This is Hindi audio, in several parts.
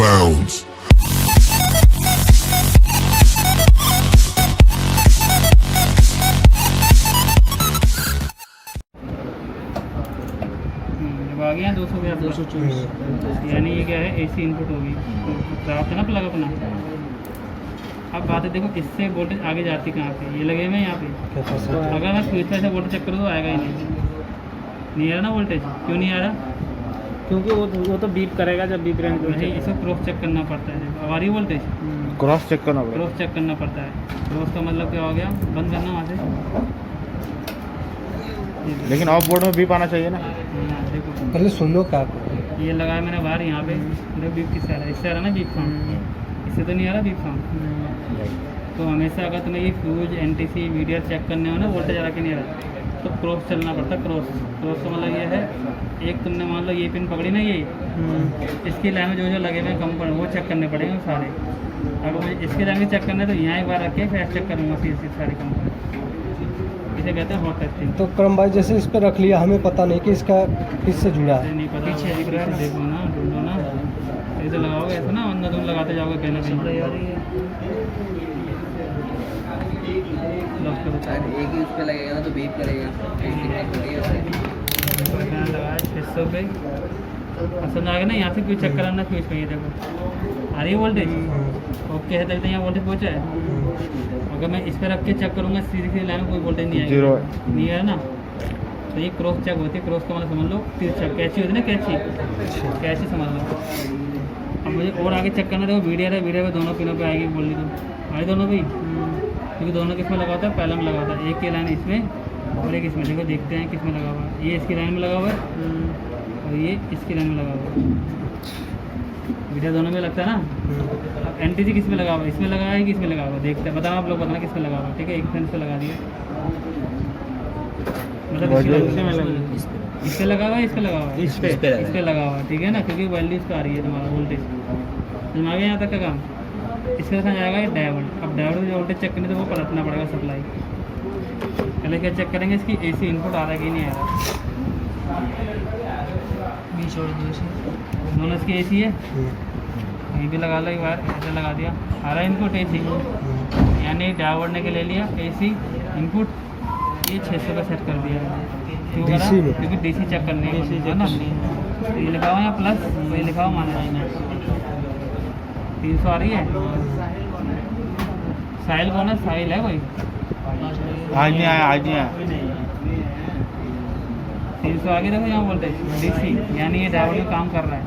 sounds. जब आ गया 200 के 224, यानी ये क्या है एसी इनपुट होगी। खराब था ना प्लग अपना। अब बात है देखो इससे वोल्टेज आगे जाती कहाँ पे, ये लगे हुए हैं यहाँ पे। अगर मैं स्विच से वोल्टेज चेक करूँ तो आएगा ही नहीं आ रहा ना वोल्टेज। क्यों नहीं आ रहा? क्योंकि वो तो बीप करेगा जब बीप रेंज नहीं, इसको क्रॉस चेक करना पड़ता है। अब आ रही वोल्टेज, क्रॉस चेक करना पड़ेगा। क्रॉस चेक करना पड़ता है। क्रॉस का मतलब क्या हो गया? बंद करना वहाँ से। लेकिन ऑफ बोर्ड में बीप आना चाहिए ना। देखो पहले सुन लो क्या ये लगाया मैंने बाहर यहाँ पे, देखो बीप किससे आ रहा है? इससे आ रहा है ना बीप साउंड, इससे तो नहीं आ रहा बीप साउंड। तो हमेशा अगर तुम्हें ये फ्यूज एनटीसी मीडिया चेक करने हो ना, वोल्टेज आ के नहीं आ रहा तो क्रॉस चलना पड़ता है। क्रॉस का मतलब ये है, एक तुमने मान लो ये पिन पकड़ी ना, ये इसकी लाइन में जो लगे हुए कंपन वो चेक करने पड़ेंगे सारे। अगर मुझे इसकी लाइन में चेक करना है तो यहाँ एक बार रख के फिर चेक करूँगा सीधी सारी कंपन। इसे कहते हैं हॉट टेस्टिंग। तो क्रम भाई जैसे इस पर रख लिया, हमें पता नहीं कि इसका किससे जुड़ा है। नहीं पता, पीछे देखो ना, ढूंढो ना, ऐसे लगाओगे ऐसे ना, अंदर तुम लगाते जाओगे कहीं ना कहीं। एक ही उस पर लगेगा ना तो बीप करेगा। लगाया 600 पे, समझ आ गया ना। यहाँ से कोई चेक कराना फ्यूज पे, ये देखो आ रही है वोल्टेज। ओके है, तभी तो यहाँ वोल्टेज पहुँचा है। अगर मैं इस पर रख के चेक करूँगा सीधी लाइन में कोई वोल्टेज नहीं आएगा, नहीं है ना। तो ये क्रॉस चेक होती है। क्रॉस का मतलब समझ लो तिरछा कैची होती है ना, कैची समझ लो। अब मुझे और आगे चेक करना, देखो वीडियो है, वीडियो पे दोनों पिनों पे आएगी बोल दी तो आई दोनों भी, क्योंकि दोनों किस में लगा होता है? पहले में लगा होता है। एक की लाइन इसमें और एक इसमें। देखो देखते हैं किस में लगा हुआ है। ये इसकी लाइन में लगा हुआ है और ये इसकी लाइन में लगा हुआ है। वीडियो दोनों में लगता है ना। अब एनटीसी किस में लगा हुआ है? इसमें लगा है कि इसमें लगा हुआ है? देखते हैं, बताओ आप लोग, बताना किस में लगा हुआ है। ठीक है, एक फ्रेंड पे लगा दिया, मतलब इस पे लगा हुआ है, इस पे लगा हुआ है, इस पे लगा हुआ है। ठीक है ना, क्योंकि वैल्यू इस पे आ रही है तुम्हारा वोल्टेज। समझ आ गया यहाँ तक का काम? इसके साथ जाएगा ये डायोड। अब डायोड में जो वोल्टेज चेक करनी तो वो पलटना पड़ेगा सप्लाई। पहले क्या चेक करेंगे? इसकी एसी इनपुट आ रहा है कि नहीं आ रहा। दोनों इसकी एसी है, कहीं भी लगा लो एक बार, ऐसे लगा दिया, आ रहा है इनपुट एसी। यानी डायोड ने के ले लिया एसी इनपुट, ये 600 का सेट कर दिया। क्यों करा? क्योंकि डीसी चेक करनी है ना। तो ये लिखा हुआ है प्लस, तो ये लिखा हुआ माना 300 आ रही है। साहिल कौन है? साहिल है कोई? आज नहीं आया। 300 आगे देखो यहाँ वोल्टेज डीसी, यानी ये डायोड में काम कर रहा है।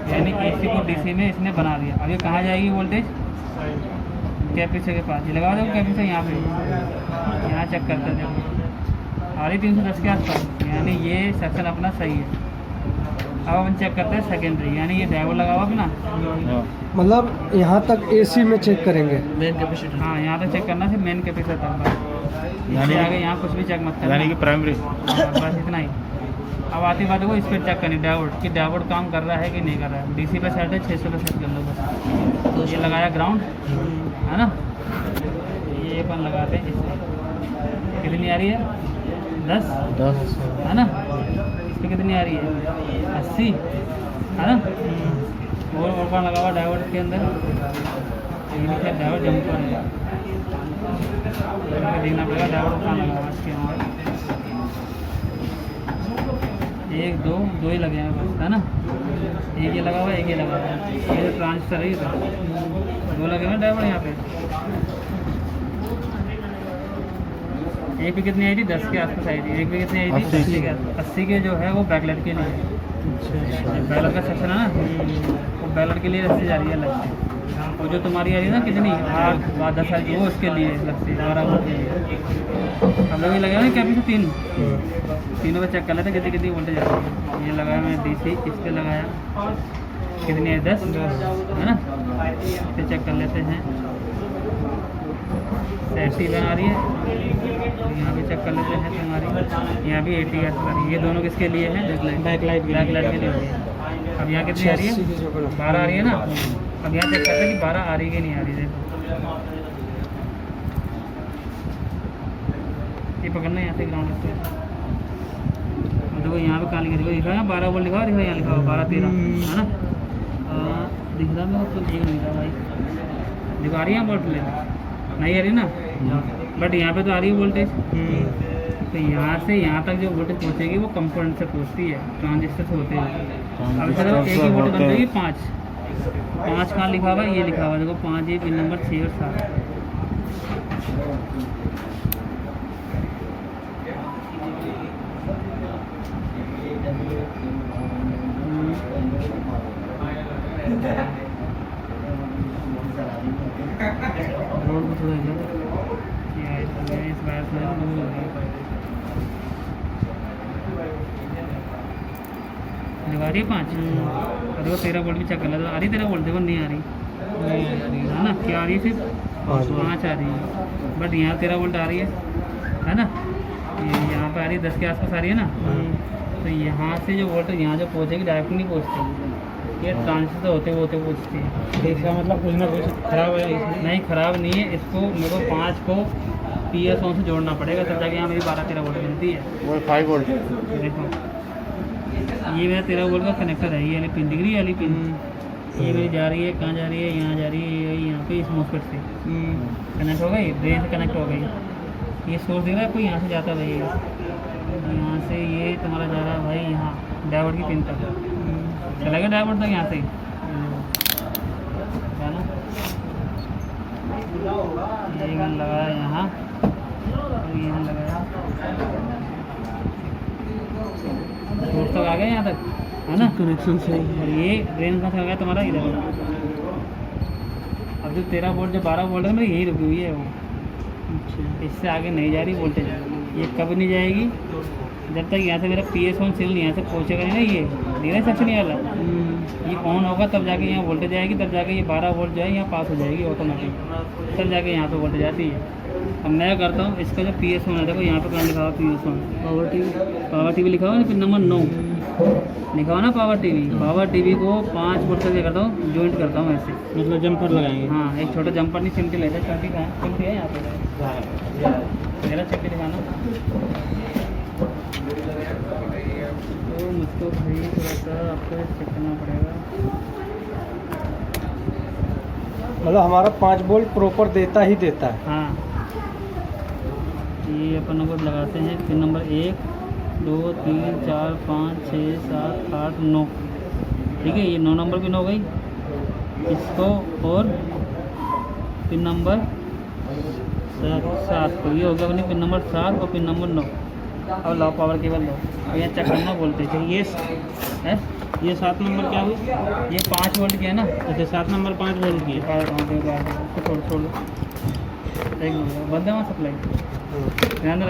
यानी एसी को डीसी में इसने बना दिया। अब ये कहाँ जाएगी वोल्टेज? कैपेसिटर के पास। ये लगा दो कैपेसिटर यहाँ पे, यहाँ चेक करते हैं। देखो आ रही 310 के आसपास, यानी ये सेक्शन अपना सही है। अब अपन चेक करते हैं सेकेंडरी, यानी ये डायोड लगा हुआ अपना। मतलब यहाँ तक एसी में चेक करेंगे मेन कैपेसिटर। हाँ, यहाँ तक चेक करना है, मेन कैपेसिटर तक। यानी आगे यहाँ कुछ भी चेक मत करना, यानी कि प्राइमरी। बस इतना ही। अब आती बात को इस पर चेक करनी डायोड कि डायोड काम कर रहा है कि नहीं कर रहा है। डीसी पे सेट है, 600 पे सेट कर लो बस। तो ये लगाया ग्राउंड है ना। ये अपन लगाते हैं इसमें। कितनी आ रही है? 10 है ना। इस पर कितनी आ रही है? 80 है ना। और कौन लगा हुआ डायोड के अंदर? ये डायोड जंपर है, देखना पड़ेगा डायोड कहाँ लगा हुआ इसके अंदर। 1 2 ही लगे हैं बस, है ना। एक ये लगा हुआ है, एक ये लगा हुआ है। ये ट्रांसफर है, तो 2 लगे हुए डायोड यहाँ पे। एक भी कितनी आई थी? 10 के आसपास आई थी। एक भी कितनी आई थी? 80 के आसपास। 80 के जो है वो बैकलाइट के लिए, बैकलाइट का सेक्शन है ना, वो बैकलाइट के लिए रस्सी जा रही है अलग से। और जो तुम्हारी आ रही है ना कितनी 8 10 की, वो उसके लिए रस्सी 12 वोल्ट के लिए। हम लोग ये लगे हुए कैपेसिटर तीनों पे चेक कर लेते हैं कितनी वोल्टेज आ रही है। ये लगाया मैं डीसी, इस पर लगाया, कितनी है? 10 है ना। इस पर चेक कर लेते हैं, 80 बना रही है। यहाँ भी चेक कर लेते हैं तुम्हारी, यहाँ भी 80 आ रही है। ये दोनों किसके लिए हैं? बैकलाइट के लिए। अब यहाँ कितनी आ रही है? 12 आ रही है ना। अब यहाँ चेक करते हैं कि 12 आ रही है कि नहीं आ रही। देखो ये पकड़ना है यहाँ से ग्राउंड पे। देखो यहाँ पे कहाँ लिखा, देखो लिखा है 12 वोल्ट लिखा हुआ, देखो यहाँ लिखा हुआ 12 13 है ना। दिख रहा मेरे को, दिख नहीं रहा भाई। दिखा रही है वोल्टेज? नहीं आ रही ना, बट यहाँ पे तो आ रही है वोल्टेज। तो यहाँ से यहाँ तक जो वोल्टेज पहुँचेगी वो कंपोनेंट से पहुँचती है, ट्रांजिस्टर से होते हैं। अब सिर्फ एक ही वोल्टेज बन जाएगी 5 कहाँ लिखा हुआ है? ये लिखा हुआ है देखो, 5 ये पिन नंबर 6 और 7। रोड को थोड़ा हिला दो। ये इस बार से दूर हो गई। दिखा रही है 5। अरे वो 13 वोल्ट भी चेक कर लो, आ रही 13 वोल्ट? देखो नहीं आ रही है ना, क्या आ रही है? सिर्फ 5 आ रही है, बट यहाँ 13 वोल्ट आ रही है ना। ये यहाँ पे आ रही है 10 के आसपास आ रही है ना। तो यहाँ से जो वोल्टेज यहाँ जो पहुँचेगी डायरेक्ट नहीं पहुँचती, ये ट्रांजिस्टर होते होते पहुँचती है। इसका मतलब कुछ ना कुछ खराब है इसमें? नहीं खराब नहीं है, इसको मेरे को 5 को PS1 से जोड़ना पड़ेगा, तब जाके यहाँ मेरी 12-13 वोल्ट मिलती है। वो 5 वोल्ट। देखो ये मेरा 13 वोल्ट का कनेक्टर है, ये वाली पिन दिख रही है, वाली पिन ये मेरी जा रही है, कहाँ जा रही है? यहाँ जा रही है, यहाँ पे इस मोस्फेट से कनेक्ट हो गई, ड्रेन से कनेक्ट हो गई। ये सोर्स दिख रहा है कोई, यहाँ से जाता है भाई, यहाँ से ये तुम्हारा जा रहा है भाई यहाँ डायोड की पिन तक, चलेगा डायोड तक यहाँ से है ना। ये गन लगाया यहाँ और यहाँ लगाया, सोर्स तक आ गया यहाँ तक है ना, कनेक्शन से। और ये ड्रेन कहाँ से आ गया तुम्हारा? इधर। अब जो 13 वोल्ट जो 12 वोल्ट है मेरी यही रुकी हुई है वो, इससे आगे नहीं जा रही वोल्टेज। ये कब नहीं जाएगी? जब तक यहाँ से मेरा PS1 सिग्नल यहाँ से पहुँचेगा नहीं ना, ये धीरे सेक्शन वाला ये ऑन होगा, तब जाके यहाँ वोल्टेज आएगी, तब जाके ये 12 वोल्ट जो है यहाँ पास हो जाएगी ऑटोमेटिक, तब जाके यहाँ पे वोल्टेज आती है। अब मैं करता हूँ इसका जो PS1 है, देखो यहाँ पे कहाँ लिखा हुआ PS1 पावर टीवी लिखा हुआ ना, पिन नंबर 9 लिखा हुआ ना पावर टीवी को 5 वोल्ट से क्या करता हूँ, ज्वाइंट करता हूँ ऐसे, मतलब जंपर लगाएंगे? हाँ एक छोटा जंपर नहीं, चिमटी लेते हैं। चिमटी कहाँ? चिमटी है यहाँ पे, मेरा चिमटी दिखाना। तो मुझको भाई थोड़ा सा आपको चेक करना पड़ेगा। मतलब हमारा 5 वोल्ट प्रॉपर देता ही देता है। हाँ ये अपन नंबर लगाते हैं, पिन नंबर 1 2 3 4 5 6 7 8 9, ठीक है। ये 9 नंबर पिन हो गई इसको, और पिन नंबर 7 को, ये हो गया अपनी पिन नंबर 7 और पिन नंबर 9। अब लो पावर केबल लो, और यहाँ चेक करना वोल्टेज है। ये 7 नंबर क्या हुई? ये 5 वोल्ट की है ना। अच्छा 7 नंबर 5 वोल्ट की है। छोड़ छोड़ एक मिनट, बंद है वहाँ सप्लाई, रहने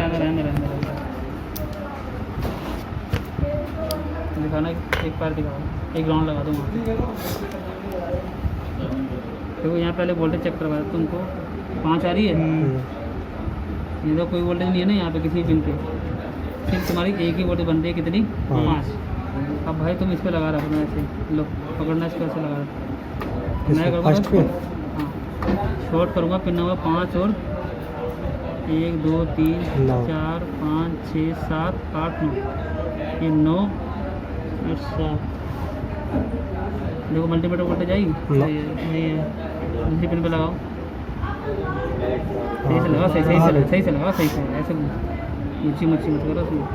दिखाना, एक पैर दिखाओ, एक ग्राउंड लगा दो वहाँ पे। देखो यहाँ पहले वोल्टेज चेक करवाया तुमको, 5 आ रही है, ये तो कोई वोल्टेज नहीं है ना यहाँ पे किसी पिन पे, सिर्फ तुम्हारी एक ही वोल्टेज बनती है, कितनी? 5। अब भाई तुम इस पर लगा रखो ऐसे, लो पकड़ना, इसको ऐसे लगा रखो। मैं करूँगा हाँ, शॉर्ट करूँगा पिन नंबर 5 और 1 2 3 4 5 6 7 8 9, ये 9 और 7। देखो मल्टीमीटर वोल्टेज आएगी? नहीं है। दूसरी पिन पे लगाओ, सही से लगाओ, सही से लगाओ, सही से, ऐसे ऊँची मच्छी मत करो उसमें।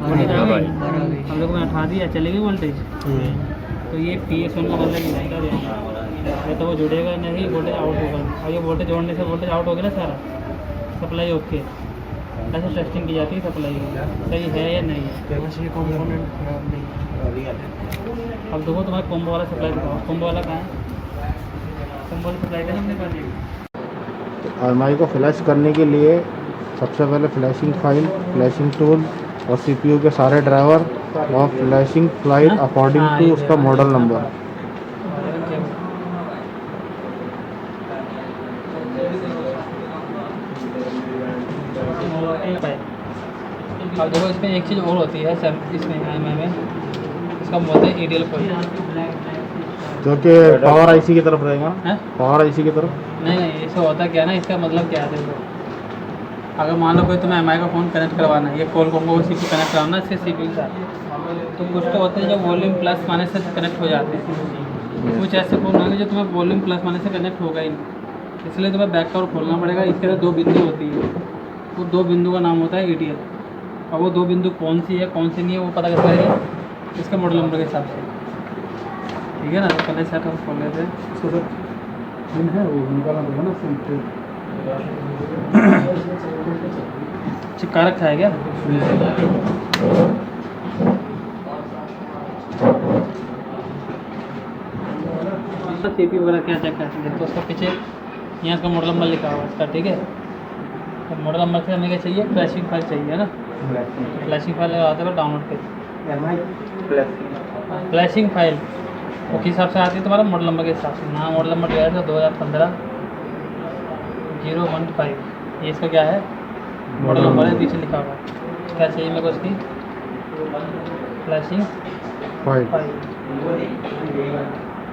वोल्टेज आ गई। अब देखो मैं उठा दिया, चलेगी वोल्टेज। तो ये PS1 का मतलब ये रहेगा, या तो वो जुड़ेगा नहीं, वोल्टेज आउट होगा। और ये वोल्टेज जोड़ने से वोल्टेज आउट हो गया ना सारा, सप्लाई ओके। ऐसे टेस्टिंग की जाती है सप्लाई सही है या नहीं है। अब देखो तुम्हारा कॉम्बो वाला सप्लाई दिखाओ, कॉम्बो वाला कहाँ है? कॉम्बो वाला सप्लाई का हमने कर दिया। RMI को फ्लैश करने के लिए सबसे पहले फ्लैशिंग फाइल, फ्लैशिंग टूल और CPU के सारे ड्राइवर और फ्लैशिंग फ्लाइट अकॉर्डिंग टू उसका मॉडल नंबर। अब देखो इसमें एक चीज़ और होती है सर, इसमें RMI में इसका बोलते हैं EDL कोई, जो कि पावर IC की तरफ रहेगा ना, पावर IC की तरफ। नहीं ऐसा होता क्या ना, इसका मतलब क्या है देखो, अगर मान लो कोई तुम्हें MI का फ़ोन कनेक्ट करवाना है, ये कॉल को CPU कनेक्ट कराना है इससे CPU के साथ, तो कुछ तो होते हैं जो वॉल्यूम प्लस माइनस से कनेक्ट हो जाते हैं। कुछ ऐसे फ़ोन होंगे जो तुम्हें वॉल्यूम प्लस माइनस से कनेक्ट होगा ही नहीं, इसलिए तुम्हें बैक कवर खोलना पड़ेगा। इसके अंदर 2 बिंदु होती है, वो 2 बिंदु का नाम होता है EDL। और वो 2 बिंदु कौन सी है कौन सी नहीं है वो पता कैसे करेंगे, इसके मॉडल नंबर के हिसाब से, ठीक है ना। तो पहले सेट हम खोल लेते हैं इसको, सर पिन है वो निकालना पड़ेगा ना, चिपका रखा है क्या? CPU वगैरह क्या चेक करते हैं तो उसका पीछे यहाँ इसका मॉडल नंबर लिखा हुआ है इसका, ठीक है। तो मॉडल नंबर से हमें क्या चाहिए, फ्लैशिंग फाइल चाहिए ना। फ्लैशिंग फाइल लगाते हैं डाउनलोड पे, फ्लैशिंग फाइल वो किस हिसाब से आती है तुम्हारा मॉडल नंबर के हिसाब से। यहाँ मॉडल नंबर दिया था 2015-015, ये इसका क्या है मॉडल नंबर है, पीछे लिखा हुआ है। क्या चाहिए मेरे को इसकी flashing file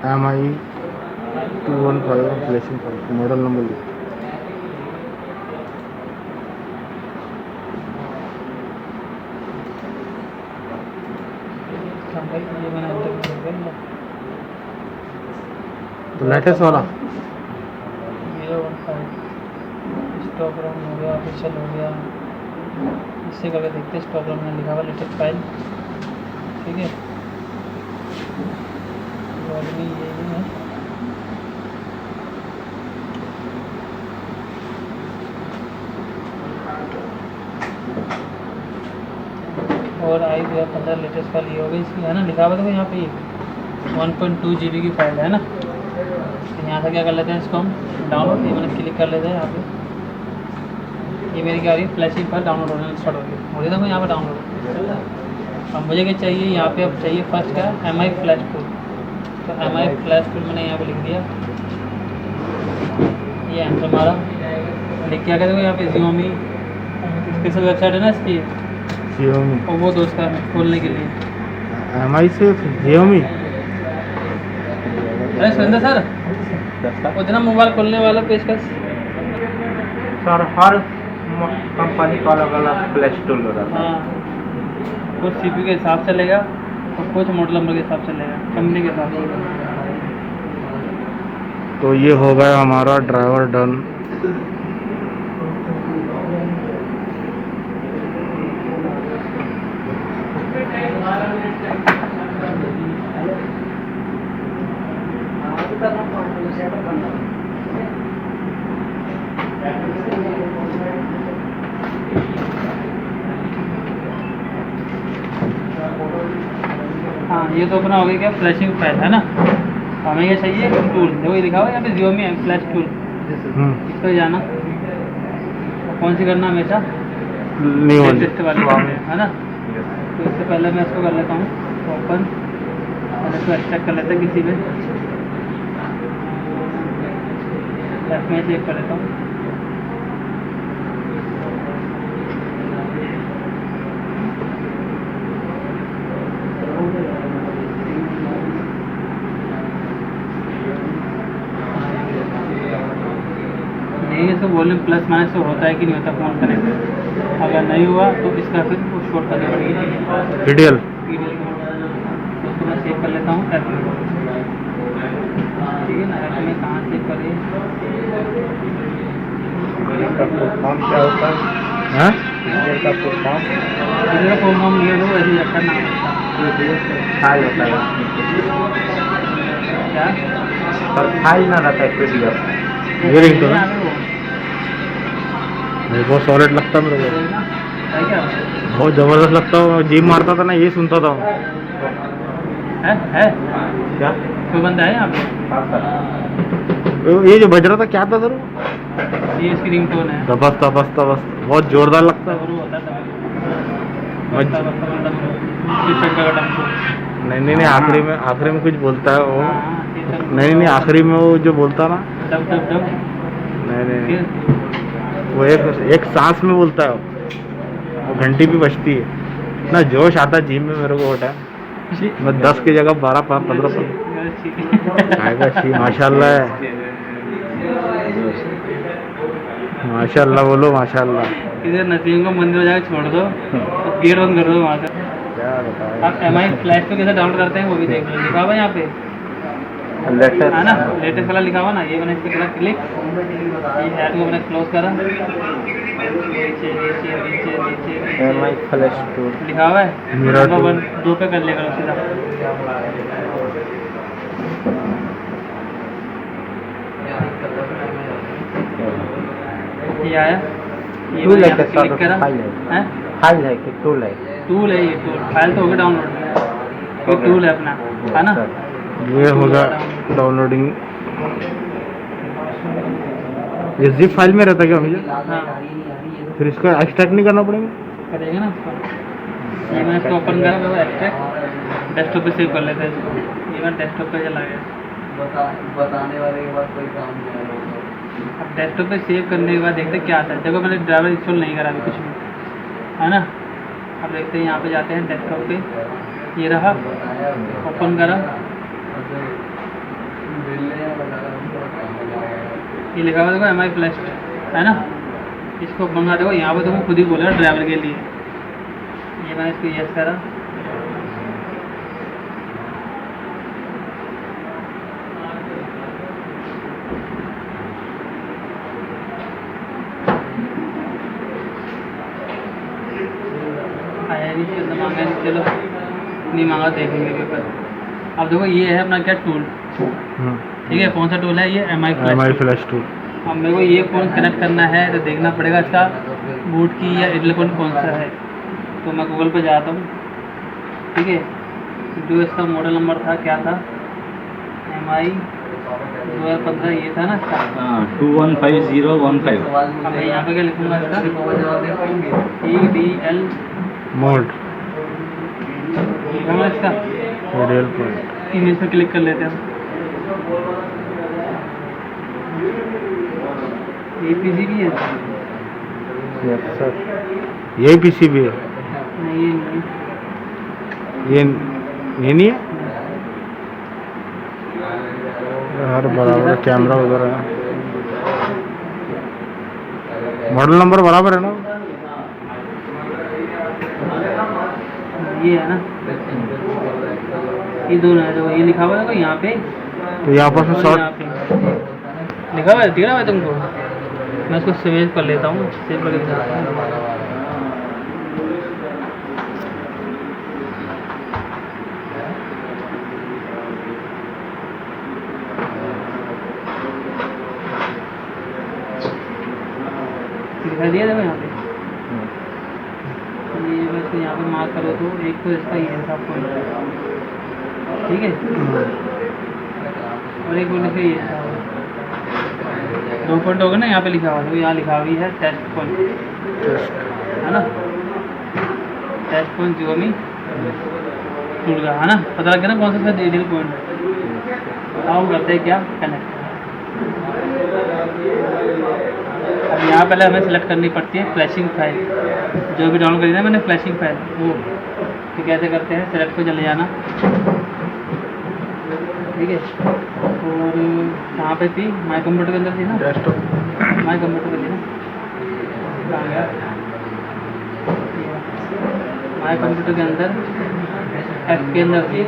MI 215 flashing file model number लिखो। ये मैंने अंदर कर दिया। तो लेटेस्ट वाला 015 स्टॉक रन हो गया, ऑफिशियल हो गया। इससे करके देखते हैं, स्टॉक रन में लिखा हुआ लेटेस्ट फाइल, ठीक है। यही है और आई 2015 लेटेस्ट फाइल ये हो गई इसकी, है ना। लिखा हुआ था यहाँ पे 1.2 GB की फाइल है ना। तो यहाँ से क्या कर लेते हैं, इसको हम डाउनलोड, ये मैंने क्लिक कर लेते हैं यहाँ पे। ये मेरी क्या आ रही है, फ्लैशिंग फाइल डाउनलोड होने स्टार्ट हो गई, मुझे तो यहाँ पे डाउनलोड। अब मुझे क्या चाहिए यहाँ पे, अब चाहिए फर्स्ट क्या, MI फ्लैश टूल। तो MI फ्लैश टूल मैंने यहाँ पे लिख दिया, ये एंटर मारा, लिख के आ गया। देखो यहाँ पे Xiaomi स्पेशल वेबसाइट है ना इसकी, Xiaomi और वो दोस्त का खोलने के लिए। MI से Xiaomi अरे सुरेंद्र सर, उतना मोबाइल खोलने वाला पेशकश। सर हर कंपनी का अलग अलग फ्लैश टूल होता है। हाँ, कुछ CPU के हिसाब से लेगा और कुछ मॉडल नंबर के हिसाब से लेगा, कंपनी के हिसाब से। तो ये हो गया हमारा ड्राइवर डन। हाँ, ये तो अपना हो गया क्या, फ्लैशिंग फाइल है ना। हमें ये चाहिए टूल, देखो ये लिखा हुआ है यहाँ पे Xiaomi फ्लैश टूल, इस पर जाना। और कौन सी करना हमेशा, लेटेस्ट वाली है ना। तो इससे पहले मैं इसको कर लेता हूँ ओपन, और इसको एक्सट्रैक्ट कर लेते हैं किसी में, लेफ्ट में चेक कर लेता हूँ। नहीं, इसका वॉल्यूम प्लस माइनस तो होता है कि नहीं होता फ़ोन कनेक्ट। अगर नहीं हुआ तो इसका फिर वो शॉर्ट कर देगा EDL तो उसको मैं सेव कर लेता हूँ ऐप में, ठीक है ना। ऐप में कहाँ सेव करें, इसका फुल फॉर्म क्या होता है? हाँ इसका फुल फॉर्म मेरा फोन नाम लिया तो ऐसे ही रखा नाम फाइल होता है क्या, पर फाइल ना रहता है PDF। ये रिंगटोन है, बहुत सॉलिड लगता है मेरे को, क्या बहुत जबरदस्त लगता है। जिम मारता था ना, ये सुनता था मैं। है क्या कोई बंदा है यहाँ पे, ये जो बज रहा था क्या था सर? ये इसकी रिंगटोन है। बस बहुत जोरदार लगता है। शुरू होता है नहीं आखिरी में कुछ बोलता है वो। नहीं आखिरी में वो जो बोलता ना, डब डब डब, नहीं वो एक सांस में बोलता है वो घंटी भी बजती है। इतना जोश आता है जिम में मेरे को होता है, मैं 10 की जगह 12-15 आएगा। माशाल्लाह है, माशाल्लाह बोलो माशाल्लाह। इधर नसीम को मंदिर में जाकर छोड़ दो, गेट बंद कर दो वहाँ से। क्या बताएं, आप MI फ्लैश को कैसे डाउनलोड करते हैं वो भी देख लो, लिखा हुआ है यहाँ पे लेटेस्ट है ना, लेटेस्ट वाला लिखा हुआ ना, ये मैंने इस पर करा क्लिक, ये ऐड को मैंने क्लोज करा, नीचे नीचे नीचे नीचे MI फ्लैश टूल लिखा हुआ है, मेरा नंबर टूल। 1 2 पे कर लेगा सीधा। ये आया, ये टूल मैंने है यहाँ पे क्या क्लिक करा, फाइल है हैं? फाइल है कि टूल है टूल है, ये टूल फाइल तो होगा डाउनलोड, ये टूल है अपना, है ना। ये होगा डाउनलोडिंग। ये जिप फाइल में रहता क्या भैया? हाँ फिर इसको एक्सट्रैक्ट नहीं करना पड़ेगा? करेगा ना इसको। ये मैंने इसको ओपन करा, तो एक्सट्रैक्ट डेस्कटॉप पे सेव कर लेते हैं इसको। ये मैं डेस्कटॉप पे चला गया। बताने वाले के बाद कोई काम नहीं आएगा। अब डेस्कटॉप पे सेव करने के बाद देखते हैं क्या आता है। देखो मैंने ड्राइवर इंस्टॉल नहीं करा अभी कुछ भी, है ना। अब देखते हैं, यहाँ पे जाते हैं डेस्कटॉप पे, ये रहा, ओपन करा, ये लिखा हुआ देखो MI फ्लैश, है ना। इसको मंगा देखो, यहाँ पे तो वो खुद ही बोला ड्राइवर के लिए। ये मैंने इसको यस करा, आया नहीं, चलो मांगा नहीं, चलो नहीं मांगा देखेंगे पेपर। अब देखो ये है अपना क्या टूल, ठीक है। कौन सा टूल है ये? MI MI flash. Flash tool. अब मेरे को ये फ़ोन कनेक्ट करना है तो देखना पड़ेगा इसका बूट की या इडल कौन सा है। तो मैं गूगल पे जाता हूँ, ठीक है। जो इसका मॉडल नंबर था क्या था, MI 2015 ये था ना इसका। 215015। अब मैं यहाँ पे क्या लिखूँगा इसका, EDL मोड लिखूँगा इसका, रियल पॉइंट। इमेज पे क्लिक कर लेते हैं। APG भी है, सर यही पीसीबी है? नहीं ये नहीं, ये नहीं है यार, बराबर कैमरा उधर है। मॉडल नंबर बराबर है ना? ये है ना, ये दोनों है। जो ये लिखा हुआ है देखो यहाँ पे, तो यहाँ पर से और शॉर्ट यहाँ पे लिखा हुआ है, दिख रहा है तुमको? मैं इसको सेव कर लेता हूँ, सेव करके दिखाता हूँ। दिखाई दिया देखो यहाँ पे, ये मैं इसको यहाँ पे मार्क करो तो एक तो इसका ये है आपको, ठीक है। और एक बोलने से ये था 2 पॉइंट होगा ना, यहाँ पे लिखा हुआ है, यहाँ लिखा हुई है टेस्ट पॉइंट, है ना। टेस्ट पॉइंट जो भी टूल का, है ना। पता लग गया ना कौन सा डिटेल पॉइंट है। हम करते हैं क्या, कनेक्ट। अब यहाँ पहले हमें सेलेक्ट करनी पड़ती है फ्लैशिंग फाइल, जो भी डाउनलोड करी ना मैंने फ्लैशिंग फाइल वो। तो कैसे करते हैं, सेलेक्ट पे चले जाना, ठीक है। और कहाँ पे थी, माई कंप्यूटर के अंदर थी ना, डेस्कटॉप। माई कंप्यूटर पे थी ना, कहाँ गया, माई कंप्यूटर के अंदर F के अंदर थी।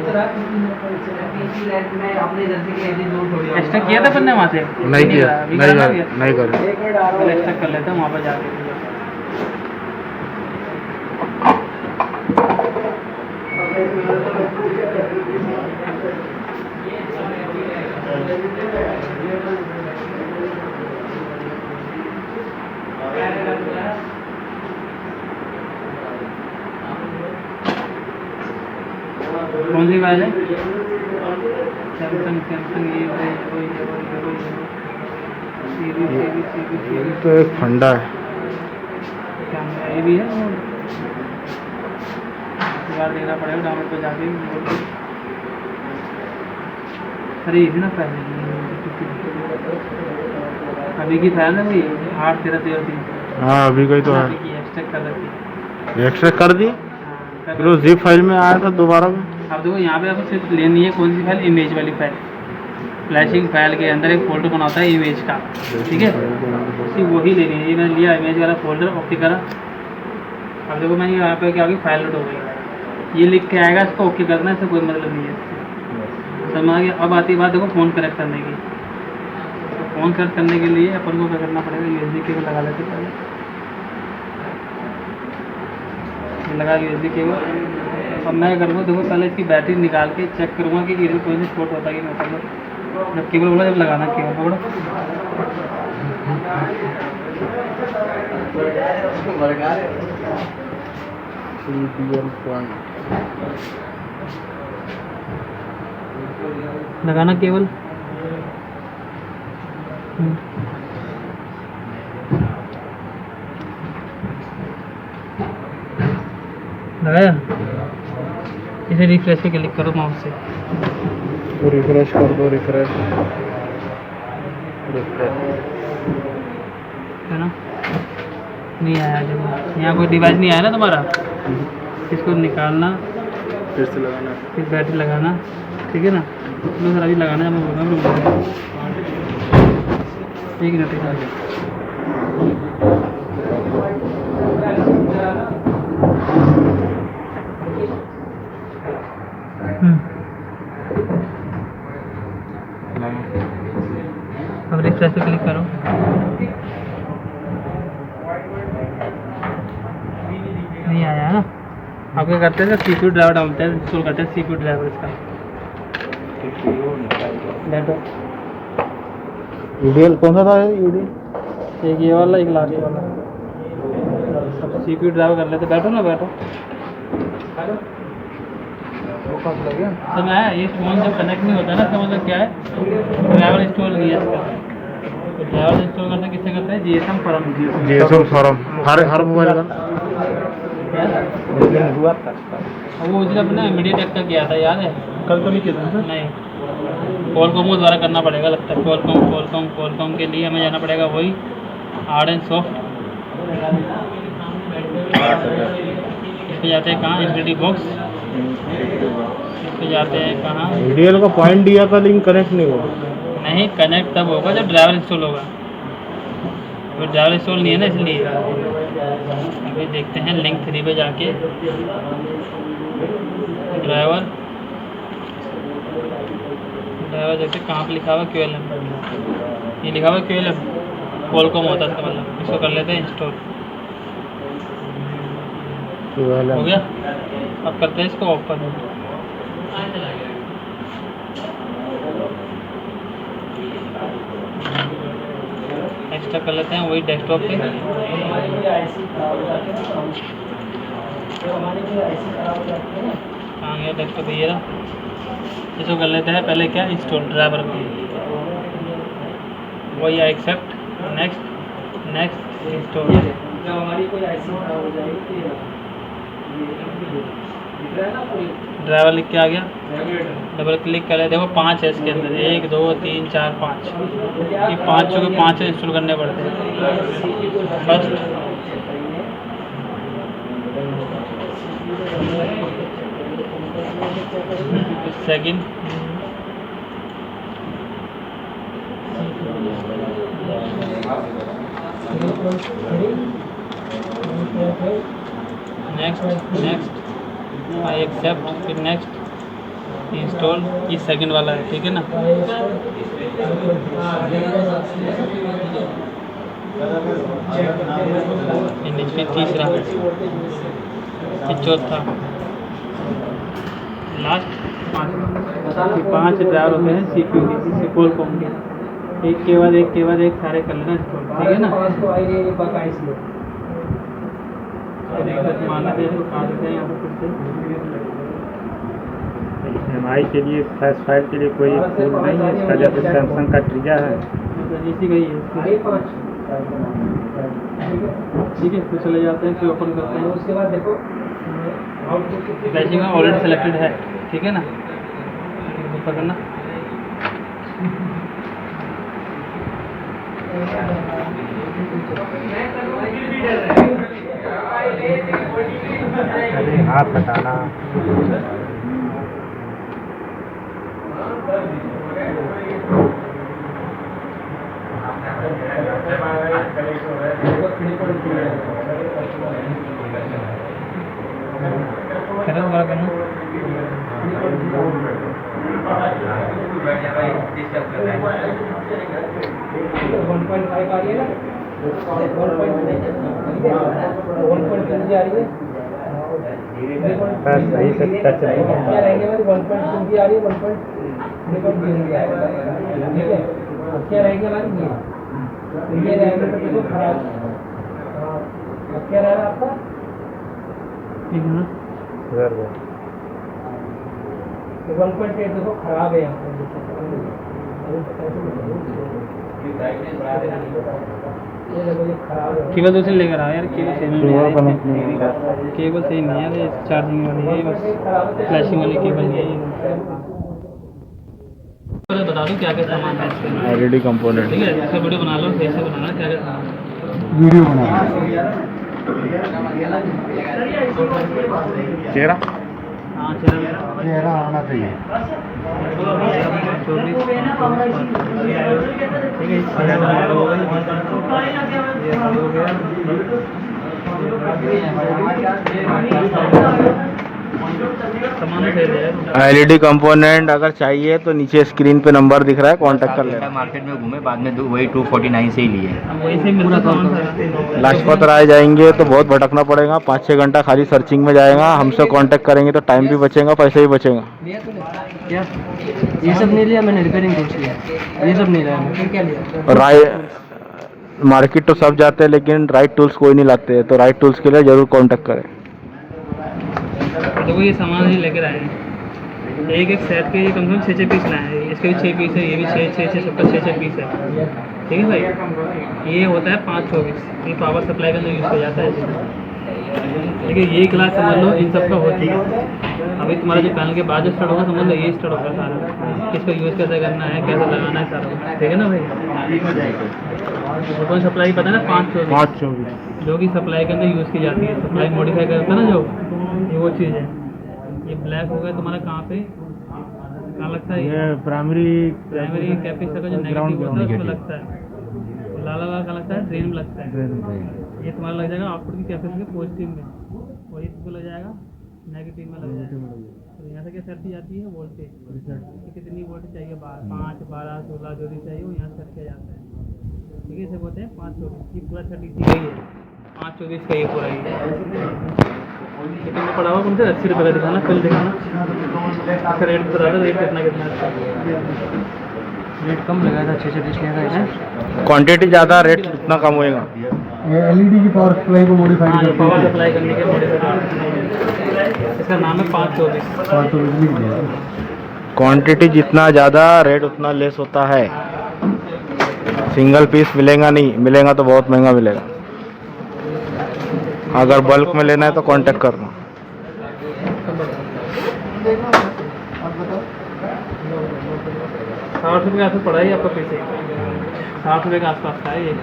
एक्स्ट्रा किया था बनने वहाँ से? नहीं किया, अभी नहीं करा कर, ना? नहीं कर। पहले एक्स्ट्रा कर लेते हैं वहाँ पर जाके। कौन सी फाइल है? सैमसंग ये ये तो एक फंडा है। कैमरा ये भी है, यार देखना पड़ेगा डाउनलोड पे जाके। अरे ये भी ना पहले अभी की फाइल है वही 8/13/13। हाँ अभी कोई तो है, एक्सट्रैक्ट कर रखी है। एक्स्ट्रैक्ट कर दिए, हाँ, फिर वो जिप फाइल में आया था दोबारा में। अब देखो यहाँ पे आपको सिर्फ लेनी है कौन सी फाइल, इमेज वाली फाइल। फ्लैशिंग फाइल के अंदर एक फोल्डर बना होता है इमेज का, ठीक है। सिर्फ वही लेनी है। ये मैंने लिया इमेज वाला फोल्डर, ओके करा। अब देखो मैंने यहाँ पे क्या होगी, फाइल लोड हो गई। ये लिख के आएगा, इसको ओके करना है, इससे कोई मतलब नहीं है। समझ आ गया। अब आती बात देखो फ़ोन कनेक्ट करने की। फ़ोन कनेक्ट करने के लिए अपन को क्या करना पड़ेगा, USB केबल लगा लेते हैं पहले। ये लगा USB केबल। अब मैं करूँगा देखो पहले इसकी बैटरी निकाल के चेक करूँगा कि इसमें कोई भी शॉर्ट होता है कि नहीं होता। जब केबल बोला जब लगाना केबल पकड़ो। लगाना केबल। लगाया। इसे रिफ्रेश पे क्लिक करो माउस से। तो रिफ्रेश कर दो, रिफ्रेश है ना, नहीं आया जब यहाँ कोई डिवाइस नहीं आया ना तुम्हारा, इसको निकालना फिर से लगाना। फिर बैटरी लगाना, ठीक है ना। लो सर अभी लगाना है, मैं बोल रहा हूँ रुक जाओ। एक मिनट अब रिफ्रेश पे क्लिक करो। नहीं आया ना। अब क्या करते हैं, CPU ड्राइवर डालते हैं, इंस्टॉल करते हैं CPU ड्राइवर इसका। बैठो। यूडीएल कौन सा था यूडीएल? एक ये वाला, एक लास्ट वाला। अब CPU ड्राइवर कर लेते। बैठो ना, बैठो। तो मैं ये फ़ोन जब कनेक्ट नहीं होता ना, इसका मतलब क्या है, ड्राइवर इंस्टॉल नहीं है इसका। तो ड्राइवर इंस्टॉल करते किससे करते हैं, GSM फॉर्म। जीएसएम फॉर्म हर मोबाइल का हुआ था वो उस दिन अपने मीडियाटेक का किया था, याद है? कल तो नहीं किया था सर। नहीं, कॉलकॉम को द्वारा करना पड़ेगा लगता है। कॉलकॉम के लिए हमें जाना पड़ेगा वही हार्ड एंड सॉफ्ट। इस पे जाते हैं कहाँ, एंटिटी बॉक्स। इस पे जाते हैं कहाँ, यूडीएल का पॉइंट दिया था लेकिन कनेक्ट नहीं हुआ। नहीं कनेक्ट तब होगा जब ड्राइवर इंस्टॉल होगा। अभी ड्राइवर इंस्टॉल नहीं है ना, इसलिए अभी देखते हैं लिंक 3 पे जाके ड्राइवर देखते कहाँ पे लिखा हुआ QLM। ये लिखा हुआ QLM, कॉलकॉम होता है इसका मतलब। इसको कर लेते हैं इंस्टॉल। हो गया। अब करते हैं इसको ओपन। एक्स्ट्रा कर लेते हैं वही डेस्कटॉप पे। कहाँ गया डेस्कटॉप, ये रहा। इसको कर लेते हैं पहले क्या, इंस्टॉल ड्राइवर को। वही एक्सेप्ट, नेक्स्ट इंस्टॉल। जब हमारी कोई ऐसी हो जाएगी ड्राइवर लिख के आ गया। डबल क्लिक कर ले, देखो 5 है इसके अंदर, 1 2 3 4 5। ये 5 जो 5 इंस्टॉल करने पड़ते हैं। First second next I accept, फिर नेक्स्ट इंस्टॉल। ये सेकंड वाला है, ठीक है ना। फिर तीसरा, फिर चौथा, लास्ट 5 ड्राइवर होते हैं CPU के, कॉलकॉम के। एक के बाद एक सारे कर लेना इंस्टॉल, ठीक है ना। माना दे तो काट देते हैं यहाँ पर फिर से। MI के लिए फ्लैश फाइल के लिए कोई टूल नहीं है इसका, जैसे सैमसंग का ट्रिगा है। इसी का ही है, ठीक है। तो चले जाते हैं, फिर ओपन करते हैं। उसके बाद देखो बैचिंग में ऑलरेडी सेलेक्टेड है, ठीक है ना। पकड़ना, हाथ हटाना। करना। 1.5 आ रही है ना, 1.2 आ रही है, बस सही से टच नहीं क्या है। रहेंगे भाई 1.2 की आ रही है, 1.3 की आ रही है, ठीक है। अब क्या रहेंगे हमारी ये रहेंगे तो देखो खराब, अब क्या रह रहा है आपका, ठीक है ना, 1.8 देखो खराब है यहाँ पर, ये देखो ये खराब है। केबल दूसरे लेकर आओ यार, केबल सही नहीं हुआ है, कनेक्ट नहीं हो रहा। केबल सही नहीं है, ये चार्जिंग वाली है, बस फ्लैशिंग वाली केबल नहीं है ये। बता दूं क्या क्या सामान है इसके, LED कंपोनेंट। ठीक है, इसका वीडियो बना लो, कैसे बनाना, क्या क्या सामान है। वीडियो बना चेहरा हाँ चलो मेरा चेहरा आना चाहिए। LED कंपोनेंट अगर चाहिए तो नीचे स्क्रीन पे नंबर दिख रहा है, कांटेक्ट कर लेना। मार्केट में घूमे, बाद में वही 249 से ही लिए। वही से मिलता सामान सारा। लाजपत राय जाएंगे तो बहुत भटकना पड़ेगा, 5-6 घंटा खाली सर्चिंग में जाएगा। हमसे कांटेक्ट करेंगे तो टाइम भी बचेगा, पैसे भी बचेगा। क्या ये सब नहीं लिया मैंने, रिपेयरिंग टूल्स लिया, ये सब नहीं लिया मैंने। क्या लिया? राय मार्केट तो सब जाते हैं लेकिन राइट टूल्स कोई नहीं लाते, तो राइट टूल्स के लिए जरूर कांटेक्ट करें। देखो ये सामान ही लेकर आए हैं, एक एक सेट के ये कम से कम 6-6 पीस लाए हैं, इसके भी 6 पीस है, ये भी 6-6 सबका 6-6 पीस है, ठीक है भाई। ये होता है 524, ये पावर सप्लाई के अंदर यूज़ किया जाता है। देखिए ये क्लास समझ लो इन सब का होती है। अभी तुम्हारा जो पैनल के बाद जो स्टार्ट होगा समझ लो ये स्टार्ट होगा सारा, किसका यूज़ कैसे करना है, कैसे लगाना है सारा, ठीक है ना भाई। कौन सप्लाई पता है ना, 524 जो कि सप्लाई के अंदर यूज़ की जाती है, सप्लाई मॉडिफाई करता है ना जो, ये वो चीज़ है। ये ब्लैक हो गया तुम्हारा कहाँ पे, कहाँ लगता है ये प्राइमरी कैपेसिटर का जो नेगेटिव होता है उसमें लगता है, लाला वाला कहाँ लगता है, ड्रेन में लगता है। ये तुम्हारा लग जाएगा आउटपुट की कैपेसिटी के पॉजिटिव में, और ये तुमको लग जाएगा नेगेटिव में लग जाएगा। तो यहाँ से क्या सेट की जाती है वोल्टेज, कि कितनी वोल्टेज चाहिए, 5, 12, 16 जो भी चाहिए वो यहाँ सेट किया जाता है, ठीक है। इसे बोलते हैं 524, ये पूरा 30 का ही है, 524 का ये पूरा ही है। कितने में पड़ा हुआ तुमसे 80 रुपये का दिखाना, फिर दिखाना, इसका रेट बता दो, रेट कितना कितना है, रेट कम लगाया था 6-6 लिया था, क्वांटिटी ज़्यादा रेट उतना कम होएगा। ये एलईडी की पावर सप्लाई को मॉडिफाई हाँ, करती पावर है। सप्लाई करने के मॉडिफाई, इसका नाम है 524। क्वांटिटी जितना ज़्यादा रेट उतना लेस होता है। सिंगल पीस मिलेगा नहीं, मिलेगा तो बहुत महंगा मिलेगा। अगर बल्क में लेना है तो कांटेक्ट करना। 60 रुपये के आसपास पड़ा है आपका पैसे, 60 रुपये के आसपास का है ये।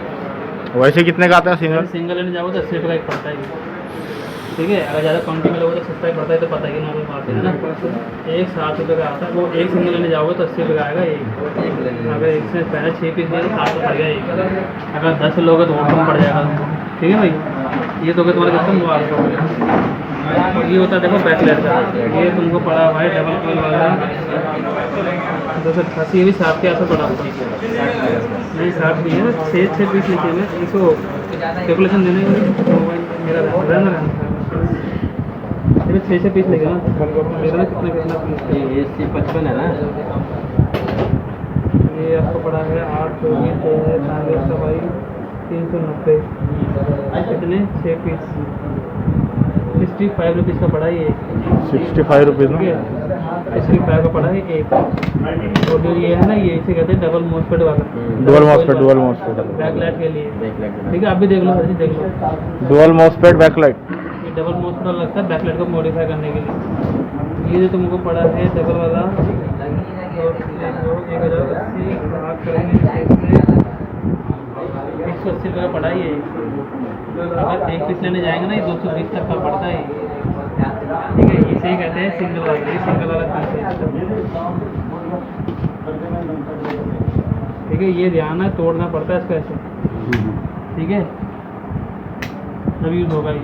वैसे कितने का आता है सिंगल? सिंगल लेने जाओगे तो 80 रुपये का एक पड़ता है ये, ठीक है। अगर ज़्यादा क्वान्टिटी में लोगे तो सस्ता ही पड़ता है, तो पता ही नॉर्मल बात है ना। एक 60 रुपये का आता है, वो एक सिंगल लेने जाओगे तो 80 रुपये का आएगा एक। अगर एक से पहले 6 पीस लिया तो 7 पड़ गया एक। अगर 10 लोगे तो और कम पड़ जाएगा, ठीक है भाई। ये तो तुम्हारा कितना हुआ आपको, ये होता है देखो बैकलाइट का, ये तुमको पड़ा हुआ है डबल कोयल वाला 288, ये भी 60 के आसपास पड़ा हुआ है। नहीं 60 नहीं है, 6 पीस लिखे हैं, इसको कैलकुलेशन देने मेरा रहना ये 6 पीस लिखे ना मेरा ना, कितना पीस ये AC55 है ना, ये आपको पड़ा है 824 है, 390 कितने 6 पीस 65 रुपीज़ का पड़ा है ये, 65 रुपीज़ ठीक में। है। 65 का पड़ा है एक, और जो ये है ना ये इसे कहते हैं डबल मॉसफेट वाला, डुअल मॉसफेट बैकलाइट के लिए, ठीक है। आप भी देख लो सर जी, देख लो डुअल मॉसफेट बैकलाइट। ये डबल मॉसफेट वाला लगता है बैकलाइट को मॉडिफाई करने के लिए। ये जो तुमको पड़ा है डबल वाला 1080 भाग करेंगे 180 रुपये का पड़ा है ये। अगर एक पीस लेने जाएंगे ना ये 220 तक का पड़ता है, ठीक है। इसे ही कहते हैं सिंगल वाला, ये सिंगल वाला पीस है, ठीक है। ये ध्यान है तोड़ना पड़ता है इसका ऐसे, ठीक है, तब यूज होगा ये,